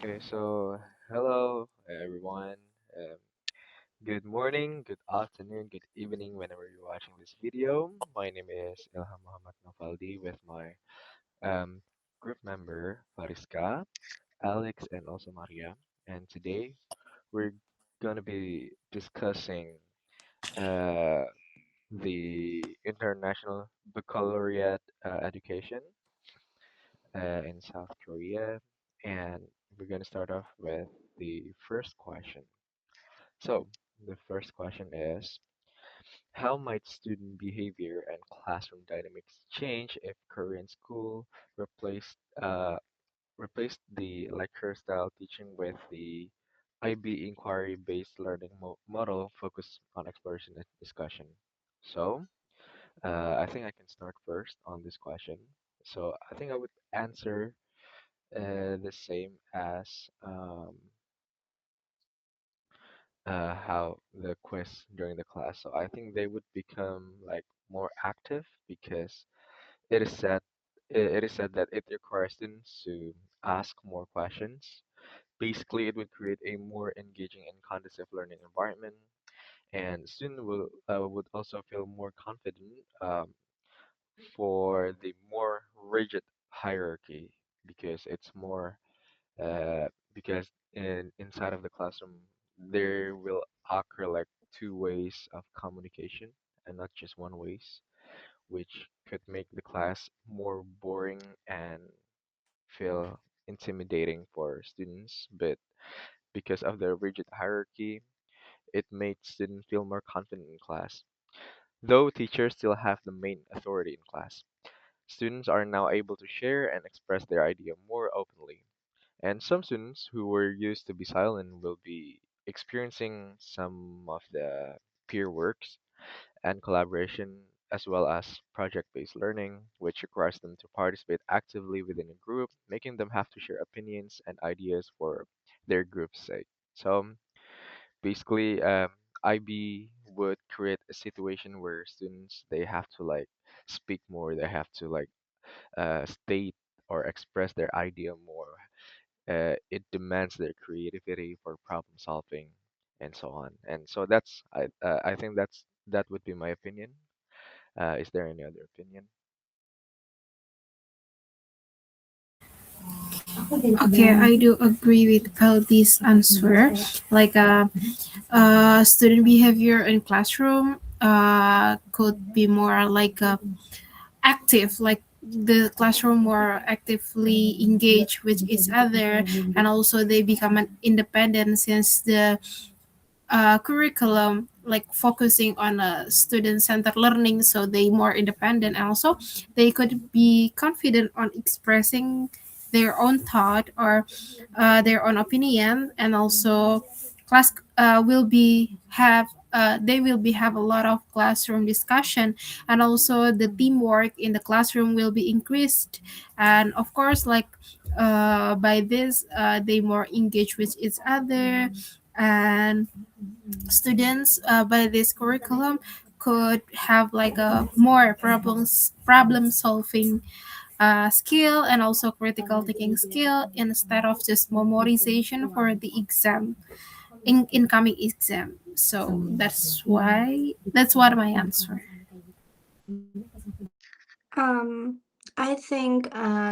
Okay, so hello everyone. Um, Good morning, good afternoon, good evening whenever you're watching this video. My name is Ilham Muhammad Nafaldi with my um, group member Fariska, Alex, and also Maria. And today we're going to be discussing uh, the International Baccalaureate education in South Korea. And we're going to start off with the first question. So, the first question is, how might student behavior and classroom dynamics change if Korean school replaced replaced the lecture style teaching with the IB inquiry-based learning model focused on exploration and discussion? So, I think I can start first on this question. So, I think I would answer the same as how the quiz during the class. So I think they would become like more active because it is said it is said that it requires students to ask more questions. Basically, it would create a more engaging and conducive learning environment, and students would also feel more confident for the more rigid hierarchy because it's more uh, because inside of the classroom there will occur like two ways of communication and not just one ways, which could make the class more boring and feel intimidating for students. But because of the rigid hierarchy, it made students feel more confident in class. Though teachers still have the main authority in class, students are now able to share and express their idea more openly. And some students who were used to be silent will be experiencing some of the peer works and collaboration, as well as project-based learning, which requires them to participate actively within a group, making them have to share opinions and ideas for their group's sake. So basically, IB would create a situation where students they have to like speak more, they have to like state or express their idea more. It demands their creativity for problem solving and so on. And so I think that would be my opinion. Is there any other opinion? Okay, I do agree with Kaldi's answer. Like student behavior in classroom could be more like active, like the classroom more actively engage with each other, and also they become an independent since the curriculum like focusing on student-centered learning, so they more independent, and also they could be confident on expressing their own thought or their own opinion, and also class will be have they will be have a lot of classroom discussion, and also the teamwork in the classroom will be increased, and of course like by this they more engage with each other, and students by this curriculum could have like a more problem solving skill, and also critical thinking skill instead of just memorization for the exam incoming exam. So that's what my answer. Um, I think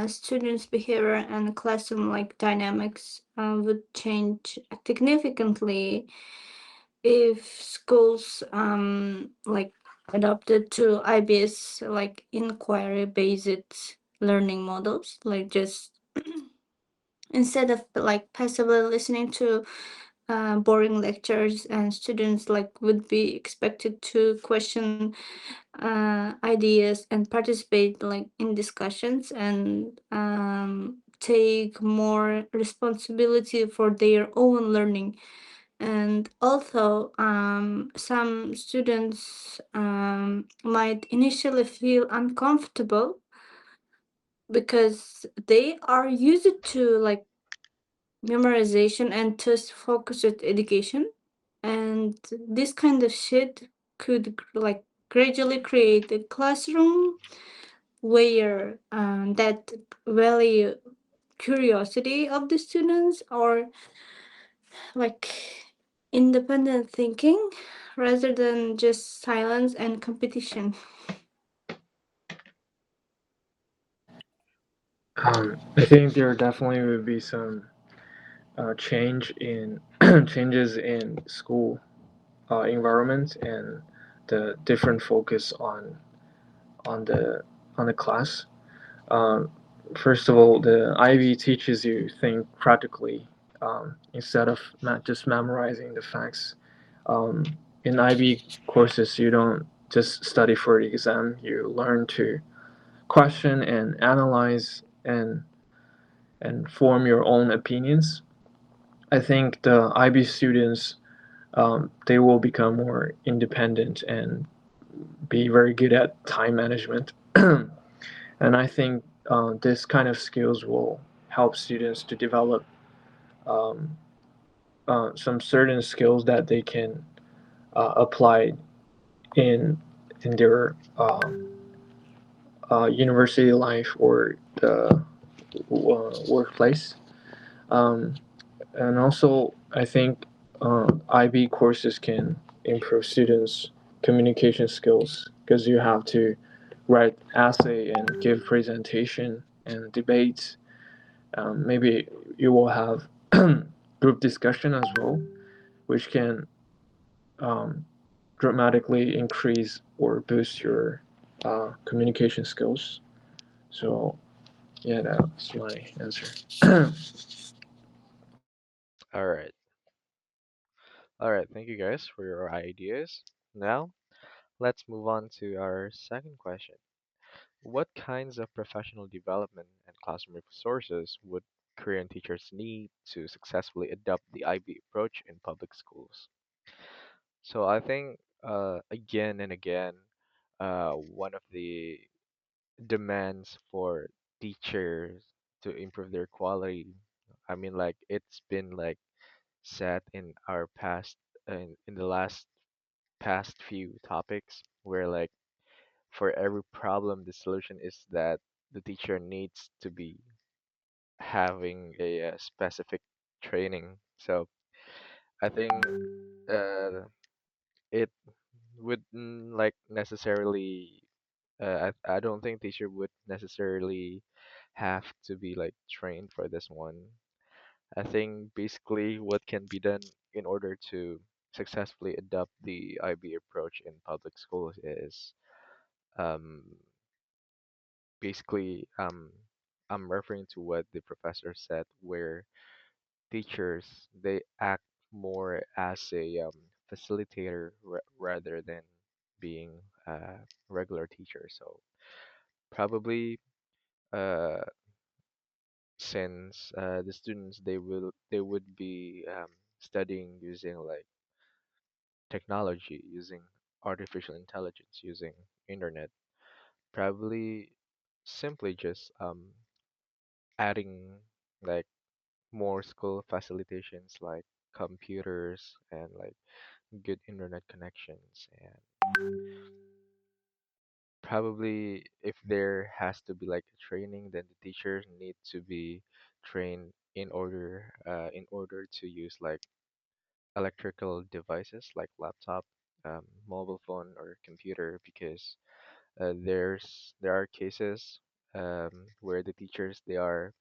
students' behavior and classroom like dynamics would change significantly if schools like adopted to IBS like inquiry based learning models, like just instead of like passively listening to boring lectures, and students like would be expected to question ideas and participate like in discussions, and take more responsibility for their own learning. And although some students might initially feel uncomfortable because they are used to like memorization and test focused education, and this kind of shit could like gradually create a classroom where that value curiosity of the students, or like independent thinking rather than just silence and competition. I think there definitely would be some change in changes in school environment and the different focus on the on the class. Um, First of all, the IB teaches you think practically instead of just memorizing the facts. Um, in IB courses, you don't just study for the exam. You learn to question and analyze and form your own opinions. I think the IB students they will become more independent and be very good at time management. And I think this kind of skills will help students to develop um, some certain skills that they can apply in in their university life or the workplace. Um, and also, I think IB courses can improve students' communication skills because you have to write essay and give presentation and debates. Maybe you will have group discussion as well, which can um, dramatically increase or boost your communication skills. So yeah, that's my answer. All right. All right. Thank you guys for your ideas. Now, let's move on to our second question. What kinds of professional development and classroom resources would Korean teachers need to successfully adopt the IB approach in public schools? So I think again and again, one of the demands for teachers to improve their quality, I mean, like it's been like set in our past in the last past few topics where like for every problem the solution is that the teacher needs to be having a, specific training. So I think uh, it wouldn't like necessarily I don't think teacher would necessarily have to be like trained for this one. I think basically what can be done in order to successfully adopt the IB approach in public schools is um, basically I'm referring to what the professor said, where teachers they act more as a facilitator rather than being a regular teacher. So probably uh, since the students they would be studying using like technology, using artificial intelligence, using internet, probably simply just adding like more school facilitations like computers and like good internet connections, and probably if there has to be like a training, then the teachers need to be trained in order to use like electrical devices like laptop, mobile phone or computer, because there are cases where the teachers they are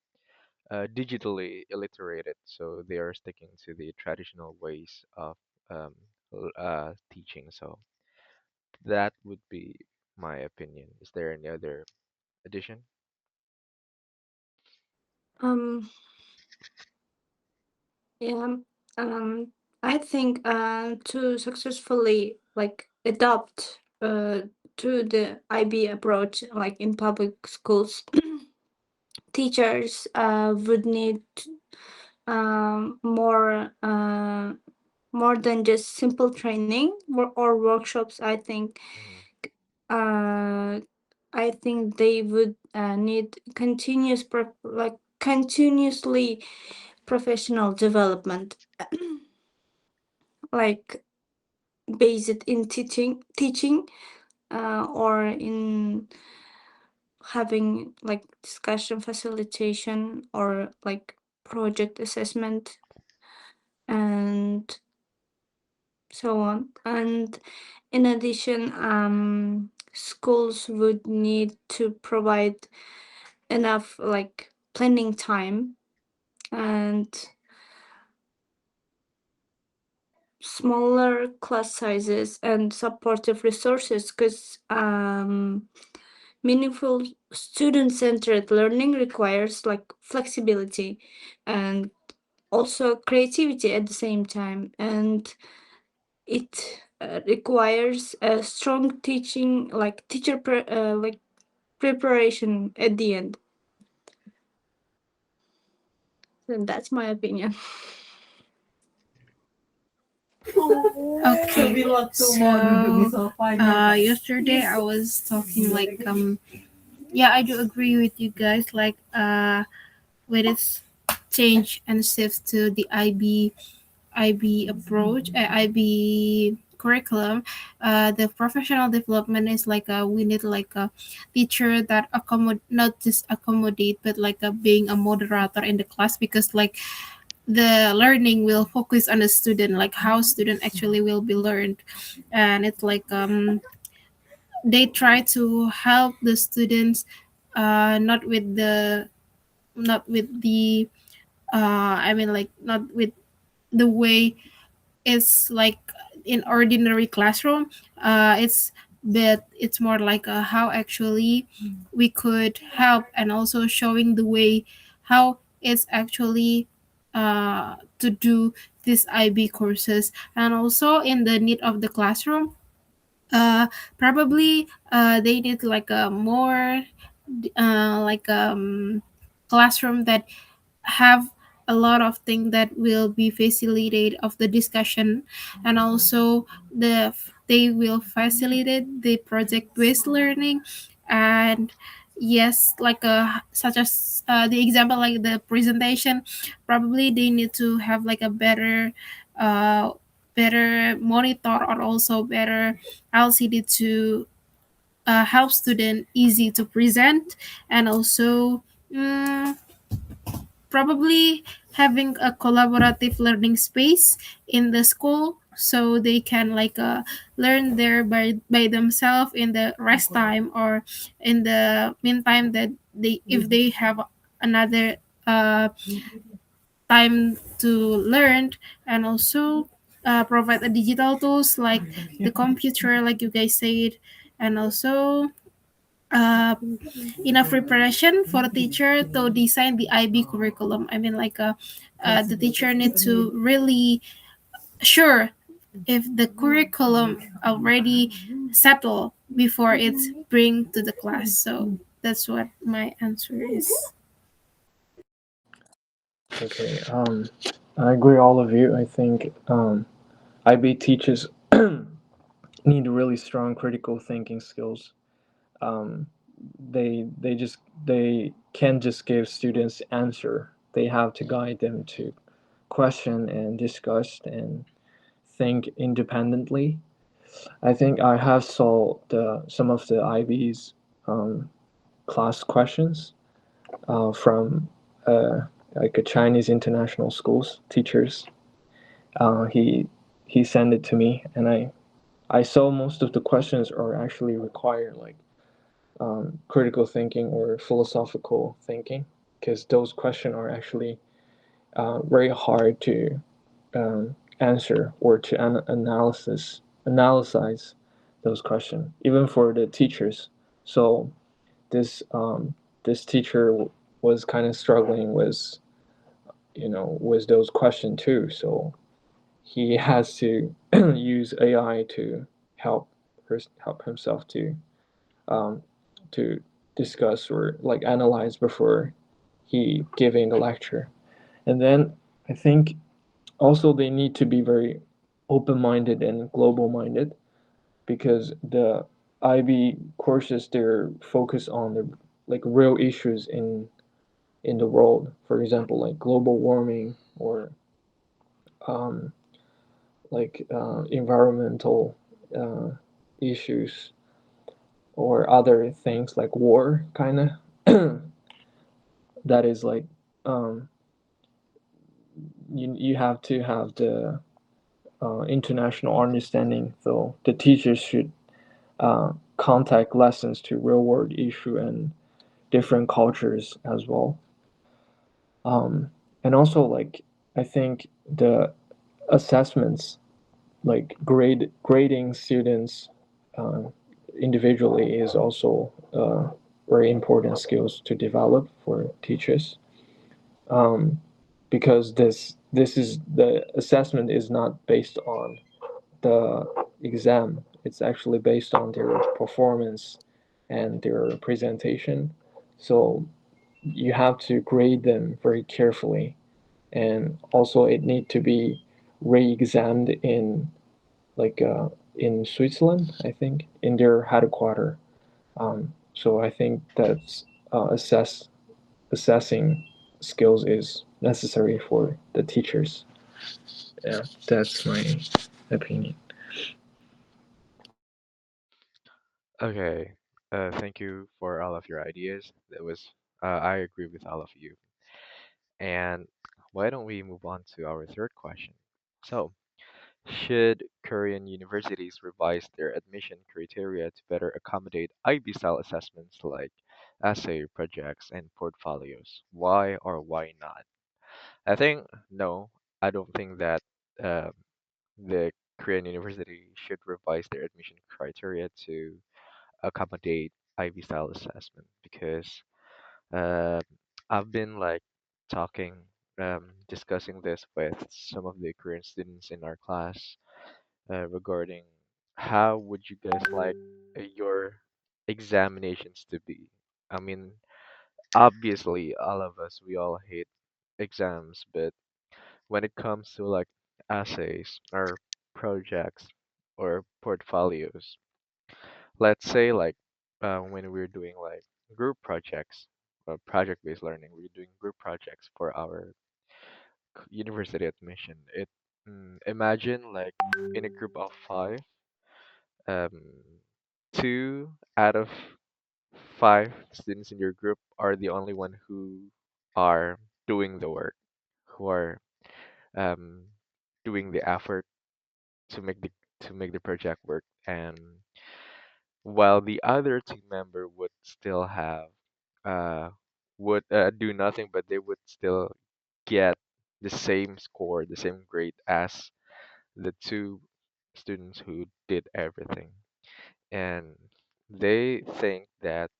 digitally illiterated, so they are sticking to the traditional ways of teaching. So that would be my opinion. Is there any other addition? Um, yeah, I think to successfully like adopt to the IB approach, like in public schools, teachers would need more more than just simple training or workshops. Hmm. Uh, I think they would need continuous like continuously professional development, like based in teaching or in having like discussion facilitation or like project assessment and so on. And in addition, schools would need to provide enough like planning time and smaller class sizes and supportive resources, because meaningful student-centered learning requires like flexibility and also creativity at the same time, and it requires a strong teaching like like preparation at the end. So that's my opinion. Okay, so yesterday I was talking like yeah, I do agree with you guys, like with its change and shift to the IB approach, IB curriculum. The professional development is like we need like a teacher that not just accommodate, but like being a moderator in the class, because like the learning will focus on the student, like how student actually will be learned. And it's like they try to help the students, not with the I mean like not with the way it's like in ordinary classroom. It's but it's more like how actually we could help, and also showing the way how it's actually to do these IB courses, and also in the need of the classroom. uh Probably they need like a more like classroom that have a lot of things that will be facilitate of the discussion, and also they will facilitate the project based learning. And yes, like such as the example like the presentation, probably they need to have like a uh better monitor, or also better LCD to help student easy to present. And also mm, probably having a collaborative learning space in the school, so they can like learn there by themselves in the rest time, or in the meantime that they, if they have another uh, time to learn. And also provide the digital tools like the computer, like you guys said. And also uh, enough preparation for a teacher to design the IB curriculum. I mean, like the teacher need to really sure if the curriculum already settled before it's bring to the class. So that's what my answer is. Okay. I agree all of you. I think IB teachers need really strong critical thinking skills. Um, they can't just give students answer. They have to guide them to question and discuss and think independently. I think I have saw some of the IB's um, class questions from like a Chinese international schools teachers. He sent it to me, and I saw most of the questions are actually require like critical thinking or philosophical thinking, because those questions are actually very hard to answer or to analyze those questions, even for the teachers. So this this teacher was kind of struggling with with those questions too. So he has to use AI to help help himself um, to discuss or like analyze before he giving a lecture. And then I think also they need to be very open-minded and global-minded, because the IB courses they're focused on the like real issues in the world. For example, like global warming or um, like environmental uh, issues, or other things like war kind of. That is like um, you have to have the international understanding, so the teachers should contact lessons to real world issue and different cultures as well. And also, like, I think the assessments, like grading students uh, individually, is also very important skills to develop for teachers. Um, because this is the assessment is not based on the exam. It's actually based on their performance and their presentation. So you have to grade them very carefully, and also it need to be re-examined in like in Switzerland, I think, in their headquarter. So I think that's assessing skills is necessary for the teachers. Yeah, that's my opinion. Okay. Thank you for all of your ideas. That was I agree with all of you. And why don't we move on to our third question? So, should Korean universities revise their admission criteria to better accommodate IB style assessments like essay projects and portfolios? Why or why not? I think no. I don't think that uh, the Korean university should revise their admission criteria to accommodate IB style assessment because uh, I've been like talking, discussing this with some of the Korean students in our class regarding how would you guys like your examinations to be? I mean, obviously, all of us, we all hate exams, but when it comes to like essays or projects or portfolios, let's say like when we're doing like group projects or project-based learning, we're doing group projects for our university admission. Imagine like in a group of five, um, two out of five students in your group are the only one who are doing the work, who are um, doing the effort to make the project work, and while the other team member would still have uh, would do nothing, but they would still get the same score, the same grade as the two students who did everything. And they think that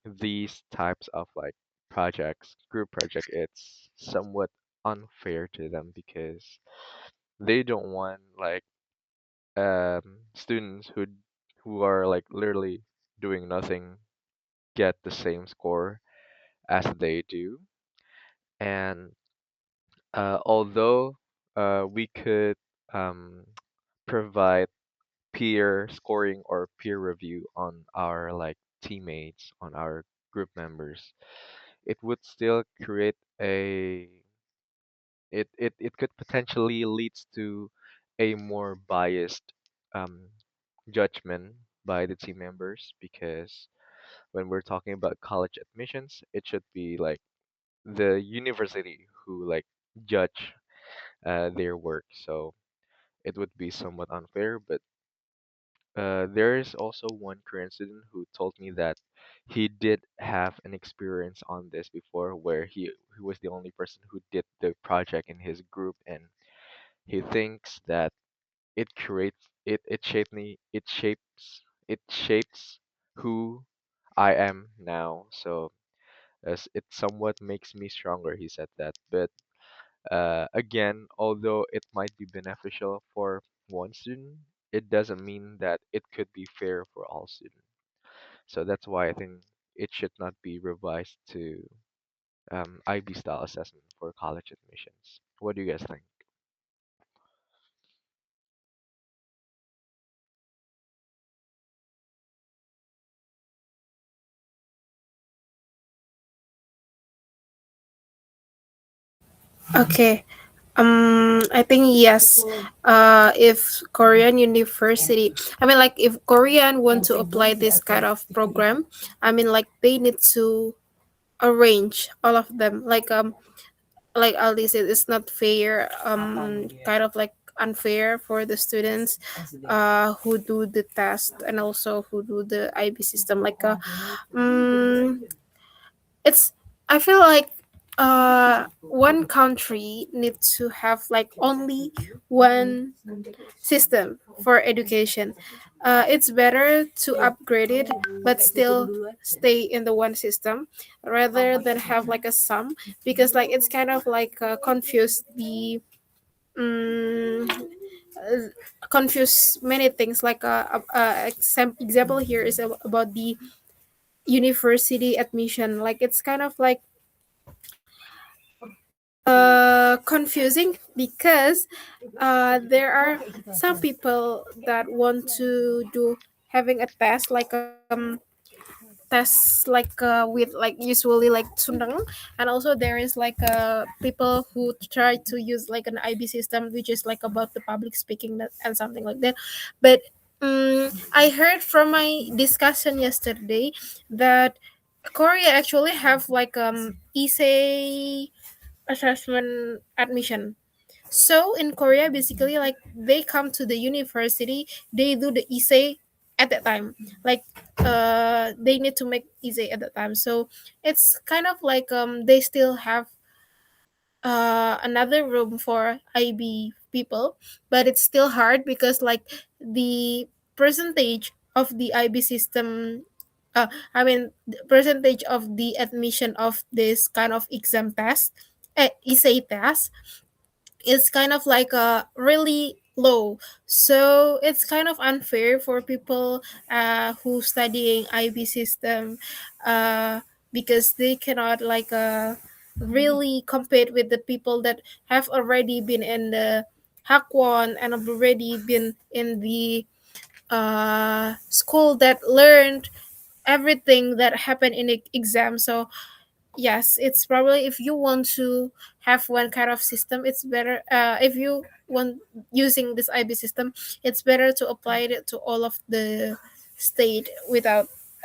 these types of like projects, group project, it's somewhat unfair to them because they don't want like students who are like literally doing nothing get the same score as they do. And although we could um, provide peer scoring or peer review on our like teammates, on our group members, it would still create it could potentially leads to a more biased um, judgment by the team members because when we're talking about college admissions, it should be like the university who like judge their work. So it would be somewhat unfair. But there is also one Korean student who told me that he did have an experience on this before, where he was the only person who did the project in his group, and he thinks that it shapes who I am now. So as it somewhat makes me stronger, he said that. But again, although it might be beneficial for one student, it doesn't mean that it could be fair for all students. So that's why I think it should not be revised to IB style assessment for college admissions. What do you guys think? Okay. I think yes. If Korean university, I mean, like if Korean want to apply this kind of program, I mean, like they need to arrange all of them. Like Ali said, it's not fair. Kind of like unfair for the students, who do the test and also who do the IB system. Um, it's I feel like one country needs to have like only one system for education. It's better to upgrade it but still stay in the one system rather than have like a sum, because like it's kind of like confuse the um, confuse many things. Like example here is about the university admission. Like it's kind of like confusing because there are some people that want to do having a test with like usually like Sundang, and also there is like people who try to use like an IB system which is like about the public speaking and something like that. But I heard from my discussion yesterday that Korea actually have like essay assessment admission. So in Korea, basically, like they come to the university, they do the essay at that time. Like they need to make essay at that time. So it's kind of like they still have another room for IB people, but it's still hard because like the percentage of the IB system. I mean, the percentage of the admission of this kind of exam test, essay test, is kind of like really low. So it's kind of unfair for people who studying IB system, uh, because they cannot like really compete with the people that have already been in the Hackwon and have already been in the school that learned everything that happened in the exam. So yes, it's probably if you want to have one kind of system, it's better if you want using this IB system, it's better to apply it to all of the state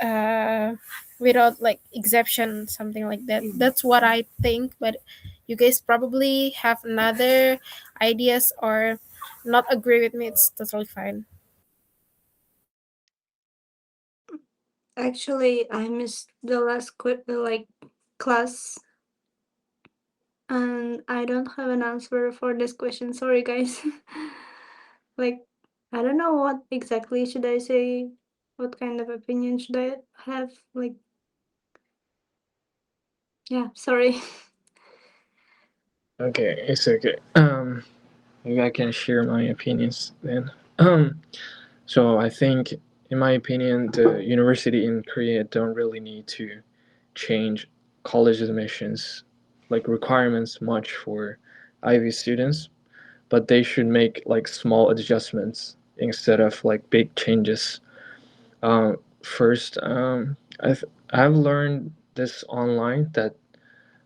uh without like exception, something like that. That's what I think, but you guys probably have another ideas or not agree with me. It's totally fine. Actually, I missed the last class, and I don't have an answer for this question. Sorry, guys. like, I don't know what exactly should I say. What kind of opinion should I have? Like, yeah, sorry. Okay, it's okay. Maybe I can share my opinions then. Um, so I think, in my opinion, the university in Korea don't really need to change college admissions like requirements much for IB students, but they should make like small adjustments instead of like big changes. First, I've learned this online that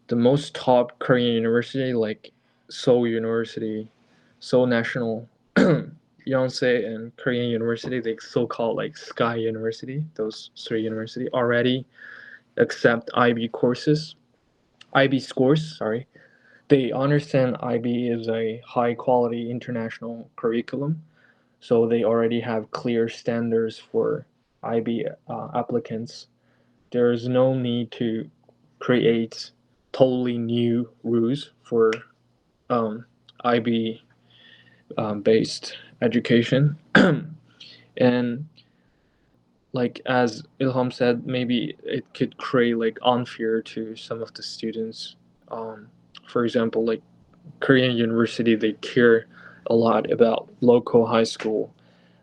the most top Korean university like Seoul University, Seoul National, Yonsei, and Korean University, they so-called like Sky University, those three university already accept IB courses, IB scores, sorry. They understand IB is a high quality international curriculum, so they already have clear standards for IB applicants. There's no need to create totally new rules for IB based education. And like as Ilham said, maybe it could create like unfair to some of the students. Um, for example, like Korean university, they care a lot about local high school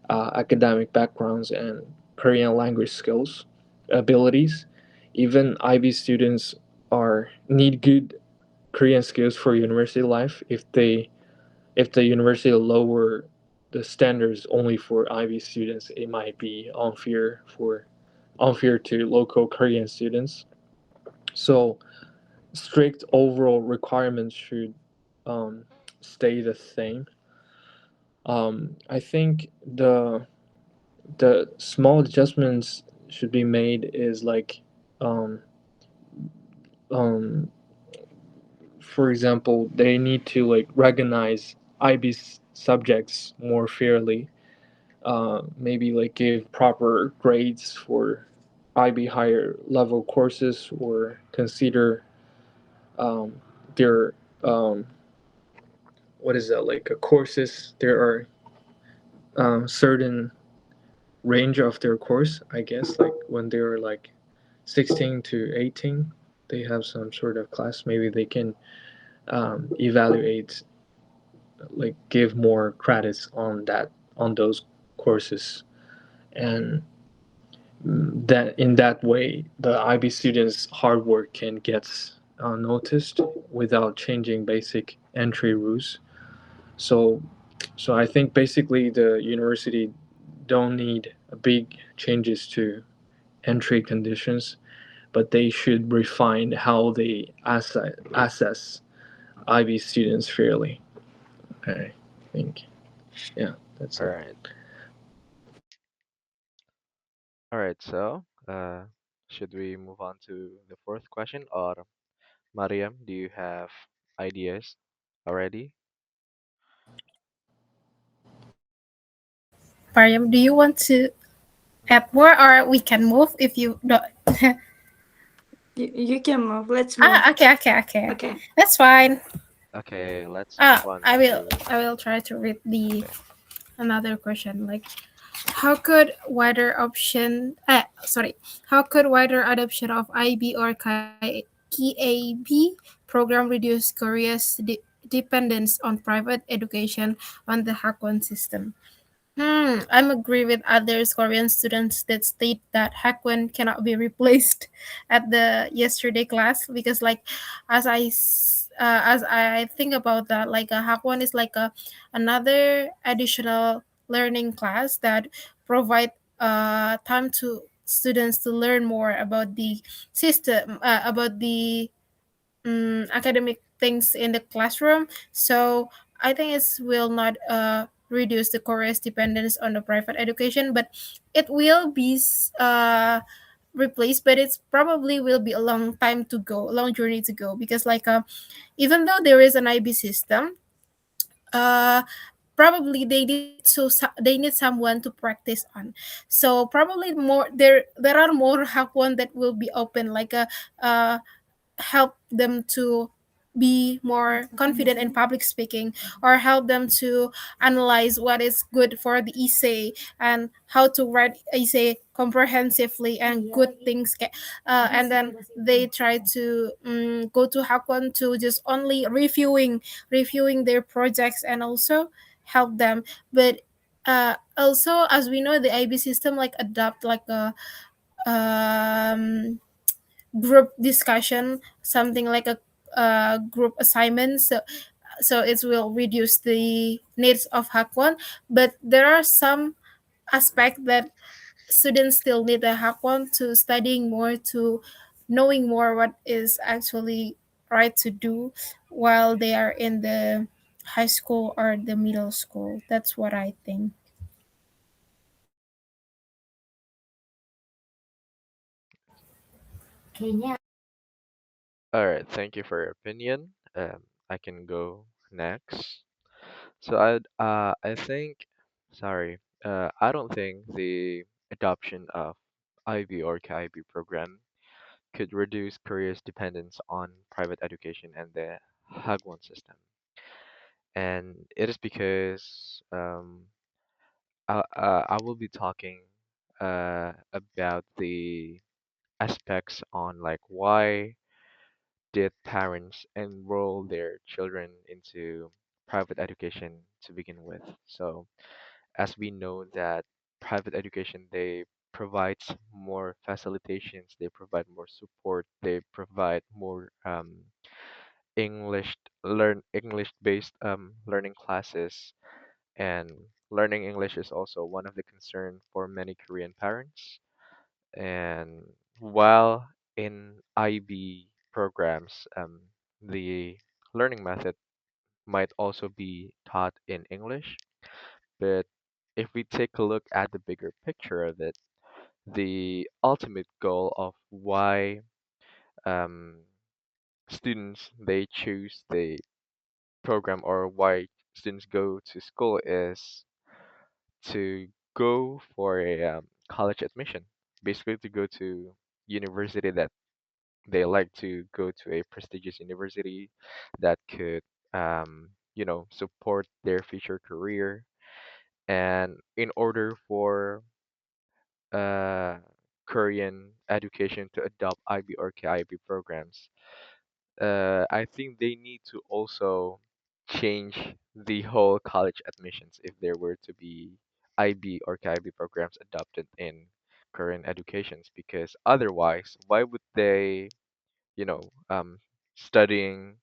academic backgrounds and Korean language skills, abilities. Even IB students are need good Korean skills for university life. If the university lower the standards only for IB students, it might be unfair to local Korean students. So strict overall requirements should um, stay the same. I think the small adjustments should be made is like um, um, for example, they need to like recognize IB subjects more fairly. Maybe like give proper grades for IB higher level courses, or consider um, their what is that, like courses. There are certain range of their course, I guess, like when they're like 16 to 18, they have some sort of class. Maybe they can evaluate, like give more credits on that, on those courses. And that in that way the IB students hard work can get noticed without changing basic entry rules. So I think basically the university don't need big changes to entry conditions, but they should refine how they assess IB students fairly. I think, yeah, that's All it. right. All right. So, should we move on to the fourth question, or Mariam, do you have ideas already? Mariam, do you want to add more, or we can move if you don't? You can move. Let's move. Okay. Okay. That's fine. Okay, let's move on to. I will try to read the another question. Like, how could wider option? How could wider adoption of IB or KAB program reduce Korea's dependence on private education on the Hakon system? I'm agree with others Korean students that state that Hakwen cannot be replaced at the yesterday class because as I think about that, like a Hakwen is like a another additional learning class that provide time to students to learn more about the system, about the academic things in the classroom. So I think it will not reduce the Korea's dependence on the private education, but it will be replaced. But it's probably will be a long time to go, a long journey to go because even though there is an IB system, uh, probably they need someone to practice on. So probably more there are more hackathon that will be open uh help them to be more confident in public speaking or help them to analyze what is good for the essay and how to write essay comprehensively and good things and then they try to go to Hakon to just only reviewing their projects and also help them. But also as we know the IB system like adopt like a um group discussion, something like a group assignment. So it will reduce the needs of hackathon. But there are some aspects that students still need a hackathon to studying more, to knowing more what is actually right to do while they are in the high school or the middle school. That's what I think. All right, thank you for your opinion. I can go next. I think, sorry, I don't think the adoption of IB or KIB program could reduce Korea's dependence on private education and the Hagwon system. And it is because I will be talking about the aspects on like why did parents enroll their children into private education to begin with. So as we know that private education they provides more facilitations, they provide more support, they provide more English based learning classes, and learning English is also one of the concern for many Korean parents. And while in IB programs, the learning method might also be taught in English. But if we take a look at the bigger picture of it, the ultimate goal of why um, students they choose the program or why students go to school is to go for a college admission, basically to go to university that they like to go to a prestigious university that could support their future career. And in order for uh, Korean education to adopt IB or KIB programs, I think they need to also change the whole college admissions if there were to be IB or KIB programs adopted in Korean educations, because otherwise, why would they, you know, studying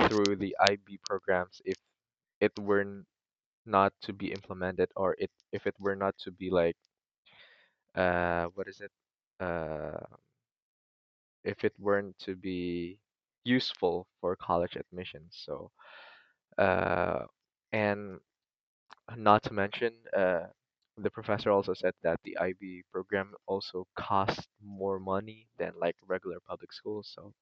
through the IB programs if it were not to be implemented, or if it were not to be like what is it? Uh, if it weren't to be useful for college admissions. So, uh, and not to mention, the professor also said that the IB program also costs more money than like regular public schools. So,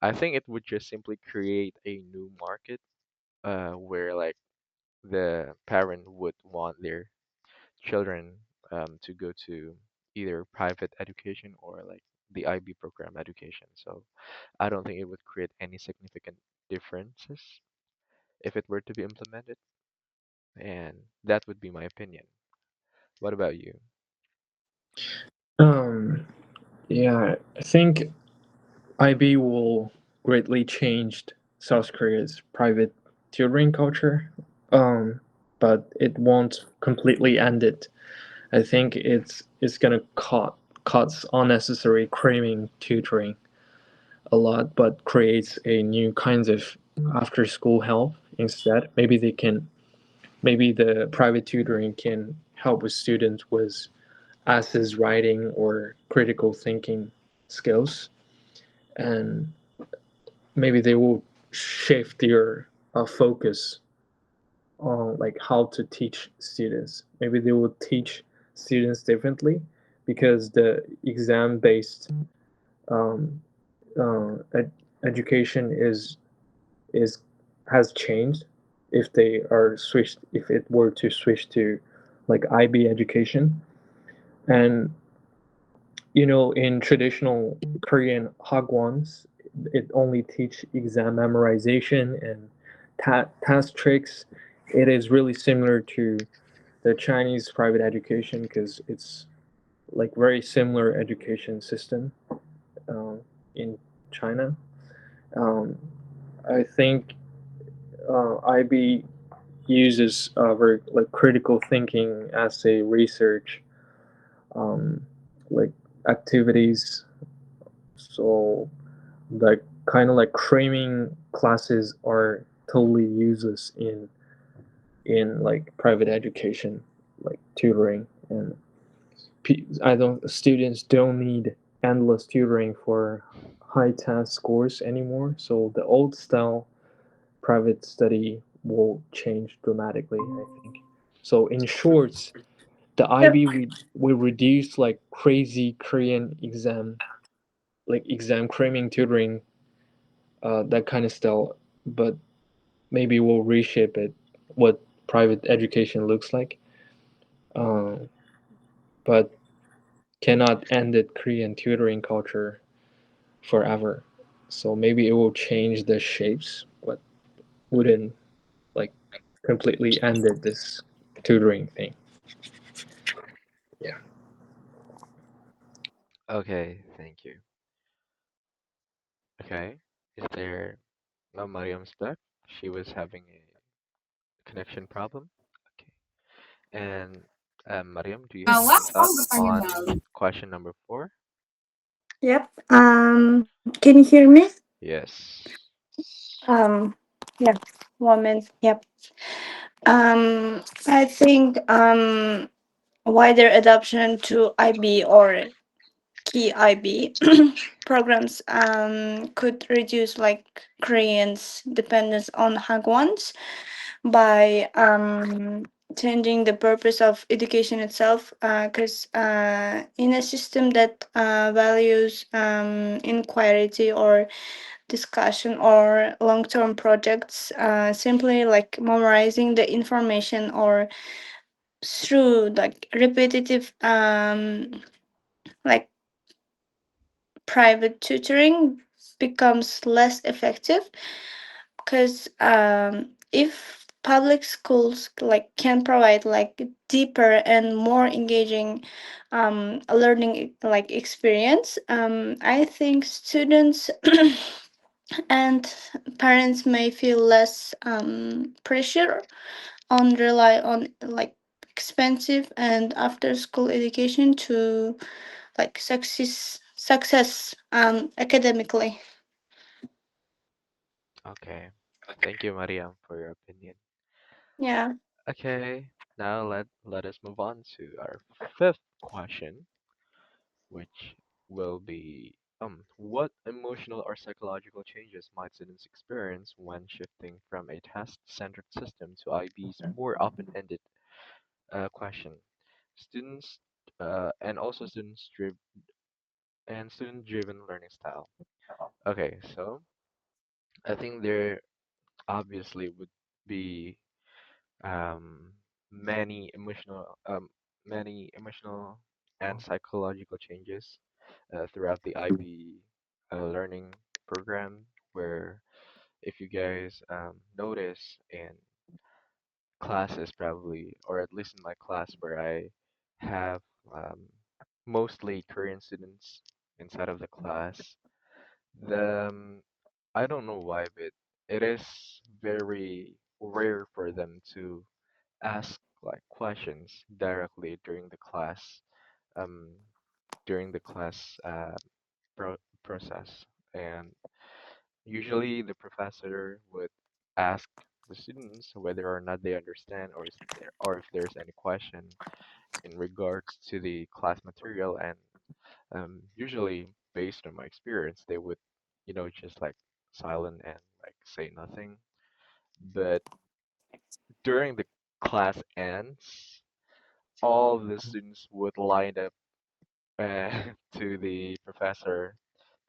I think it would just simply create a new market, where like the parent would want their children to go to either private education or like the IB program education. So I don't think it would create any significant differences if it were to be implemented, and that would be my opinion. What about you? Um, yeah, I think IB will greatly change South Korea's private tutoring culture, but it won't completely end it. I think it's gonna cuts unnecessary craving tutoring a lot, but creates a new kinds of after school help instead. Maybe the private tutoring can help with students with essays writing or critical thinking skills, and maybe they will shift their focus on like how to teach students. Maybe they will teach students differently because the exam based um, education is has changed. If it were to switch to like IB education, and in traditional Korean hagwons, it only teach exam memorization and task tricks. It is really similar to the Chinese private education because it's like very similar education system um, in China. Um, I think IB uses very like critical thinking as a research um, like activities. So like kind of like cramming classes are totally useless in like private education, like tutoring, and I don't students don't need endless tutoring for high test scores anymore. So the old style private study will change dramatically, I think. So in short, the Yep. IB will reduce like crazy Korean exam cramming tutoring, that kind of style, but maybe we'll reshape it what private education looks like, um, but cannot end it Korean tutoring culture forever. So maybe it will change the shapes, but wouldn't like completely end it this tutoring thing. Yeah. Okay, thank you. Okay, is there? Oh, Mariam's back. She was having a connection problem. Okay, and Mariam, do you have any thoughts on question number four? Yep. Can you hear me? Yes. Um, yeah. 1 minute. Yep. I think wider adoption to IB or key IB programs could reduce like Koreans' dependence on Hagwons by changing the purpose of education itself. Because in a system that values inquiry or discussion or long-term projects, simply like memorizing the information or through like repetitive like private tutoring becomes less effective because if public schools like can provide like deeper and more engaging learning like experience, I think students and parents may feel less pressure on rely on like expensive and after school education to like success academically. Okay. Thank you, Mariam, for your opinion. Yeah. Okay, now let us move on to our fifth question, which will be what emotional or psychological changes might students experience when shifting from a task-centered system to IB's more open-ended question? Students and also student-driven learning style. Okay, so I think there obviously would be um, many emotional and psychological changes throughout the IB learning program, where if you guys notice in classes probably, or at least in my class where I have um, mostly Korean students inside of the class, the I don't know why, but it is very rare for them to ask like questions directly um, during the class process, and usually the professor would ask the students whether or not they understand, or if there's any question in regards to the class material, and usually based on my experience, they would, just like silent and like say nothing. But during the class ends, all the students would line up to the professor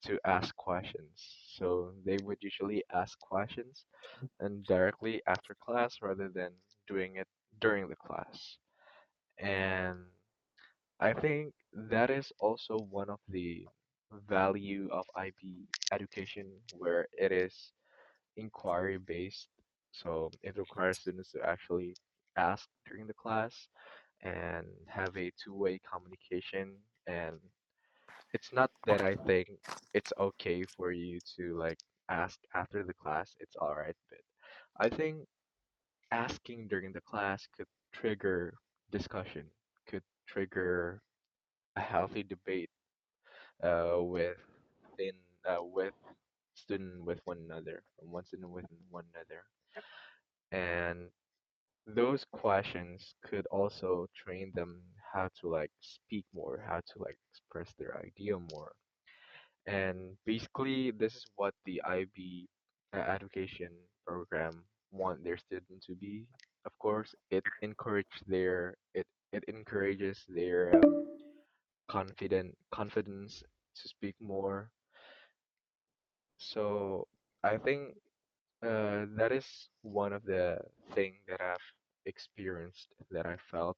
to ask questions. So they would usually ask questions and directly after class rather than doing it during the class. And I think that is also one of the value of IB education where it is inquiry based. So it requires students to actually ask during the class and have a two-way communication. And it's not that I think it's okay for you to like ask after the class, it's all right, but I think asking during the class could trigger discussion, could trigger a healthy debate within with student with one another, from one student with one another. And those questions could also train them how to like speak more, how to like express their idea more. And basically, this is what the IB education program want their student to be. Of course, it encourages their confidence to speak more. So I think that is one of the thing that I've experienced, that I felt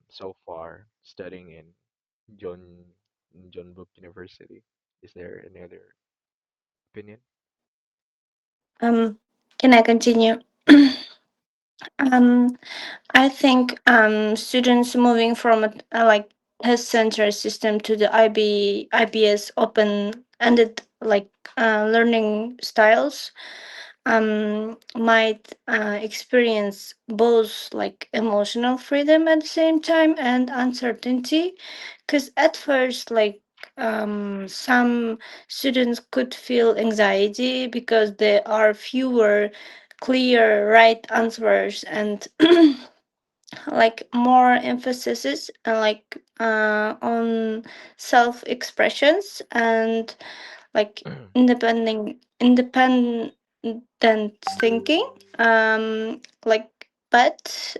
so far studying in John John Book University. Is there any other opinion? Um, can I continue? um, I think students moving from a like test center system to the IBS open ended like learning styles might experience both like emotional freedom at the same time and uncertainty, because at first like some students could feel anxiety because there are fewer clear right answers and like more emphasis on self expressions and like independent thinking, like but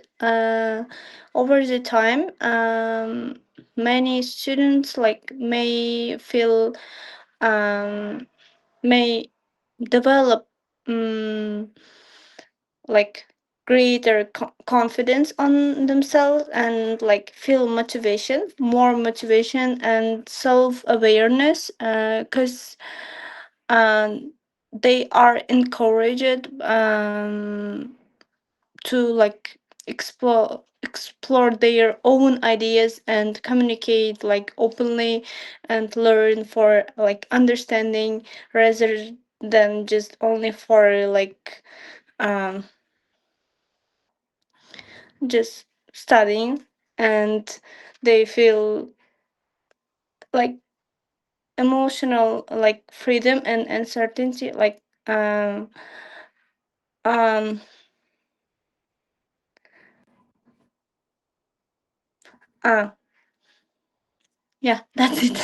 over the time, many students like um may develop um, like greater confidence on themselves and like feel more motivation and self-awareness, because they are encouraged to like explore their own ideas and communicate like openly and learn for like understanding rather than just only for like um just studying. And they feel like emotional like freedom and uncertainty like um uh yeah, that's it.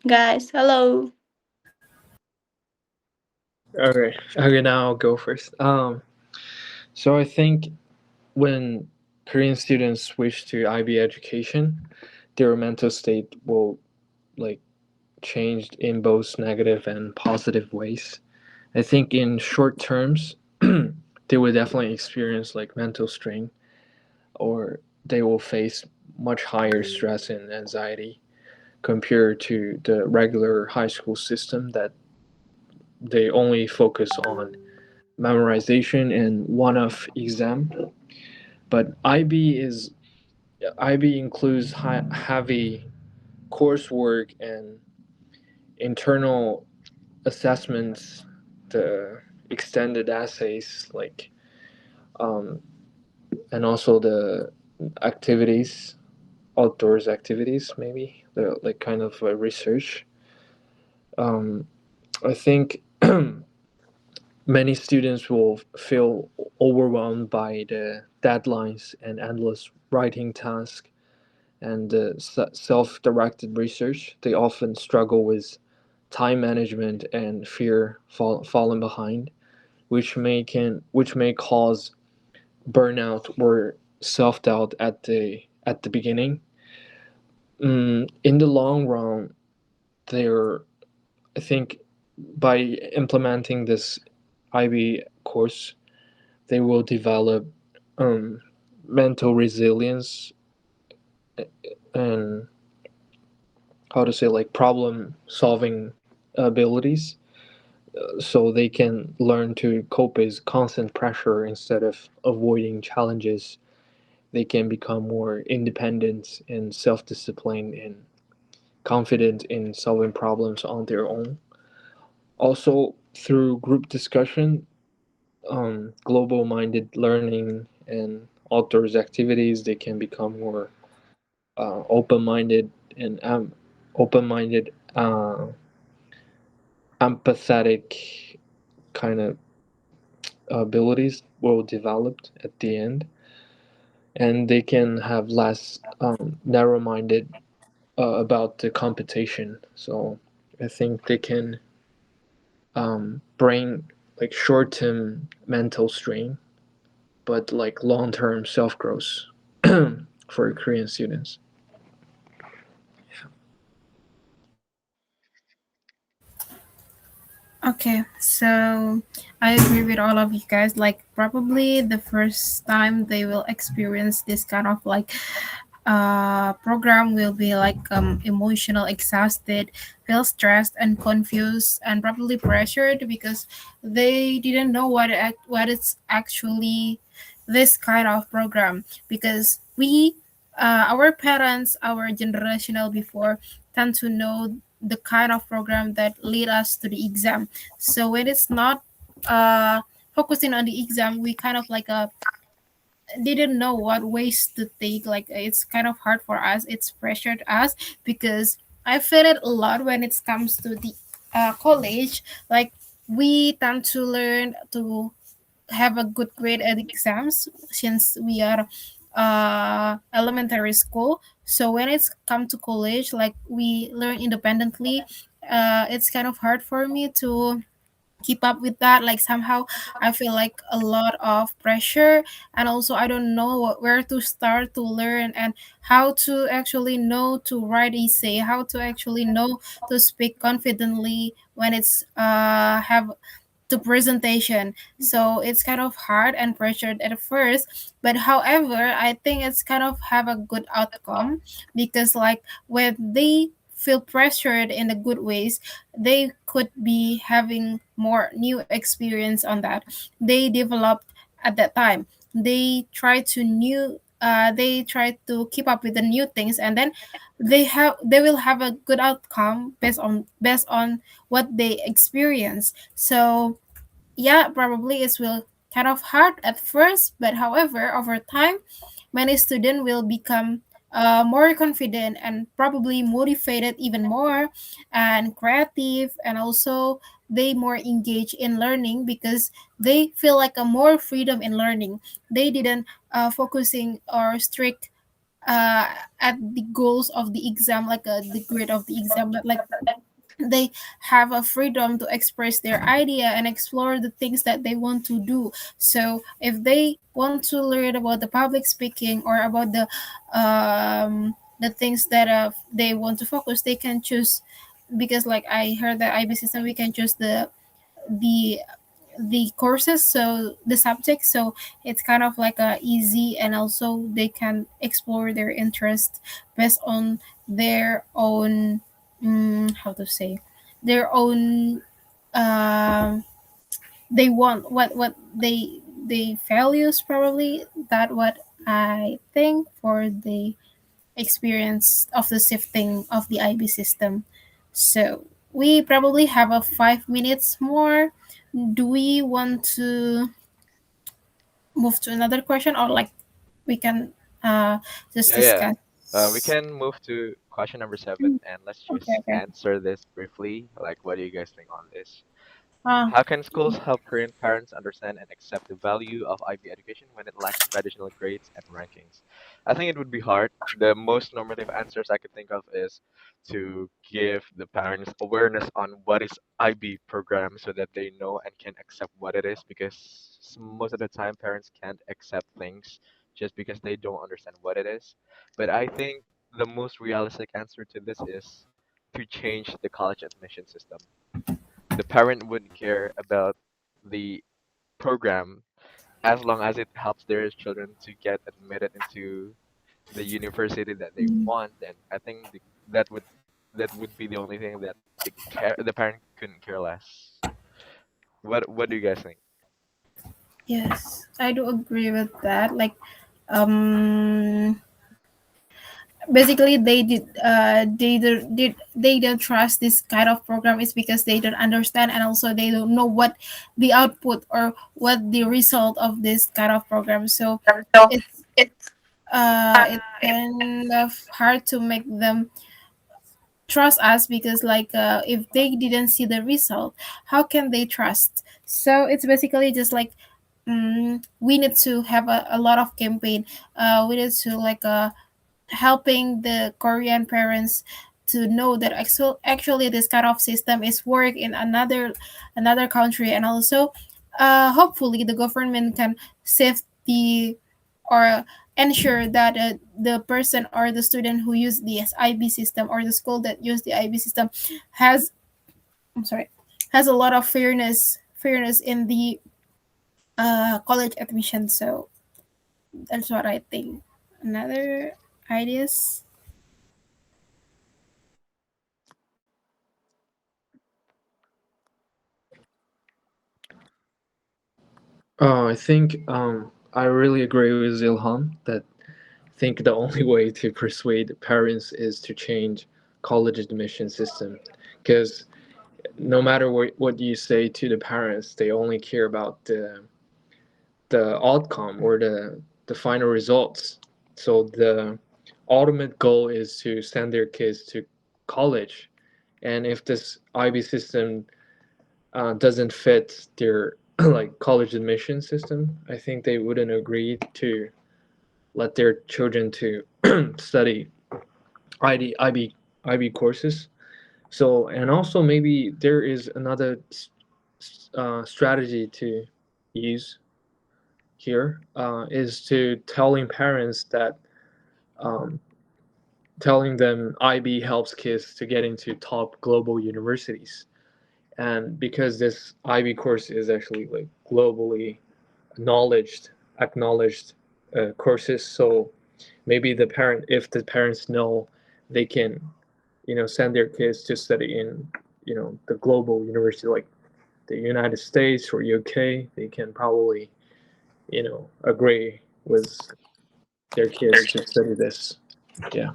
Guys, hello. Okay, okay, now I'll go first. So I think when Korean students switch to IB education, their mental state will like changed in both negative and positive ways. I think in short terms, they will definitely experience like mental strain, or they will face much higher stress and anxiety compared to the regular high school system that they only focus on memorization and one-off exam. But IB includes heavy coursework and internal assessments, the extended essays, like um, and also the activities, outdoors activities, maybe the like kind of research. Um, I think many students will feel overwhelmed by the deadlines and endless writing tasks and self-directed research. They often struggle with time management and fear falling behind, which may cause burnout or self-doubt at the beginning. In the long run, they're I think by implementing this IB course, they will develop um, mental resilience and how to say like problem solving abilities, so they can learn to cope with constant pressure instead of avoiding challenges. They can become more independent and self-disciplined and confident in solving problems on their own. Also, through group discussion, global-minded learning, and outdoors activities, they can become more open-minded and open-minded, empathetic kind of abilities will developed at the end, and they can have less narrow-minded about the competition. So I think they can bring like short-term mental strain, but like long-term self-growth for Korean students. Okay, so I agree with all of you guys. Like, probably the first time they will experience this kind of like program will be like emotional, exhausted, feel stressed and confused, and probably pressured because they didn't know what it's actually this kind of program. Because our parents, our generational before, tend to know the kind of program that lead us to the exam. So when it's not uh focusing on the exam, we kind of like didn't know what ways to take. Like it's kind of hard for us, it's pressured us, because I feel it a lot when it comes to the college. Like we tend to learn to have a good grade at exams since we are elementary school. So when it's come to college, like we learn independently, it's kind of hard for me to keep up with that. Like somehow I feel like a lot of pressure, and also I don't know where to start to learn and how to actually know to write essay, how to actually know to speak confidently when it's have to presentation. So it's kind of hard and pressured at first, but however I think it's kind of have a good outcome, because like when they feel pressured in the good ways, they could be having more new experience on that they developed at that time. They try to keep up with the new things, and then they will have a good outcome based on what they experience. So yeah, probably it will kind of hard at first, but however, over time, many students will become more confident and probably motivated even more and creative, and also they more engaged in learning because they feel like a more freedom in learning. They didn't focusing or strict uh, at the goals of the exam, like the grade of the exam, but like they have a freedom to express their idea and explore the things that they want to do. So if they want to learn about the public speaking or about the things that they want to focus, they can choose, because like I heard that IB system, we can choose the the courses, so the subject, so it's kind of like a easy, and also they can explore their interest based on their own, how to say, their own, um they want what they values, probably that what I think for the experience of the shifting of the IB system. So we probably have a 5 minutes more. Do we want to move to another question, or like we can just Yeah, yeah. discuss? We can move to question number 7, and let's Okay, just okay. answer this briefly. Like, what do you guys think on this? Uh, How can schools help Korean parents understand and accept the value of IB education when it lacks traditional grades and rankings? I think it would be hard. The most normative answers I could think of is to give the parents awareness on what is IB program so that they know and can accept what it is, because most of the time parents can't accept things just because they don't understand what it is. But I think the most realistic answer to this is to change the college admission system. The parent wouldn't care about the program as long as it helps their children to get admitted into the university that they want. Then I think that would be the only thing that the parent couldn't care less. What do you guys think? yes, I do agree with that. Like, um, basically they don't trust this kind of program is because they don't understand, and also they don't know what the output or what the result of this kind of program. So So it's it's it's kind of hard to make them trust us, because like if they didn't see the result, how can they trust? So it's basically just like, we need to have a lot of campaign. We need to like helping the Korean parents to know that actually this kind of system is work in another country, and also hopefully the government can save the, or ensure that the person or the student who use the IB system, or the school that use the IB system has, I'm sorry, has a lot of fairness in the college admission. So that's what I think. Another ideas. I think I really agree with Zilhan that I think the only way to persuade parents is to change college admission system, because no matter what you say to the parents, they only care about the outcome or the final results. So the ultimate goal is to send their kids to college, and if this IB system doesn't fit their like college admission system, I think they wouldn't agree to let their children to study IB courses. So, and also maybe there is another strategy to use here, is to telling parents that, um, telling them IB helps kids to get into top global universities. And because this IB course is actually like globally acknowledged courses, so maybe the parent, if the parents know they can, send their kids to study in, the global university like the United States or UK, they can probably, agree with their kids to study this. Yeah.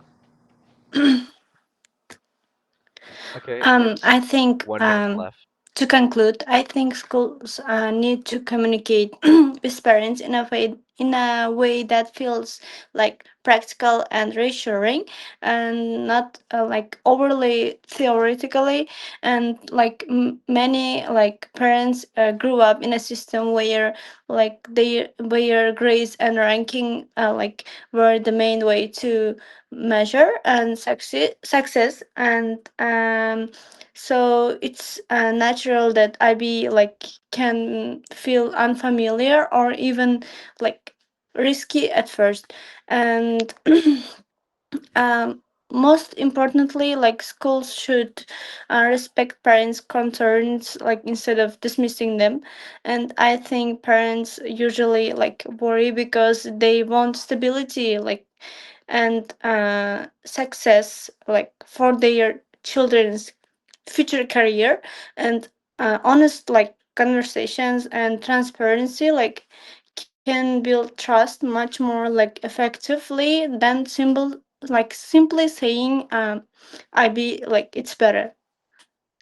Okay, I it's think 1 minute left. to conclude, I think schools need to communicate with parents in a way that feels like practical and reassuring, and not like overly theoretically. And like many like parents grew up in a system where where grades and ranking were the main way to measure and success. And so it's natural that IB like can feel unfamiliar or even like risky at first. And most importantly, like schools should respect parents concerns like instead of dismissing them. And I think parents usually like worry because they want stability like and success like for their children's future career. And honest like conversations and transparency like can build trust much more like effectively than simply saying I be like it's better.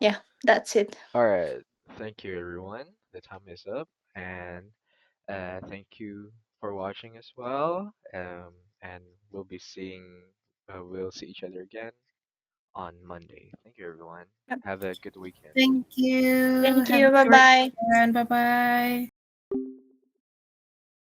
Yeah, that's it. All right. Thank you, everyone. The time is up, and thank you for watching as well. And we'll see each other again on Monday. Thank you, everyone. Have a good weekend. Thank you. Thank Have you, a bye great bye. weekend. Bye bye.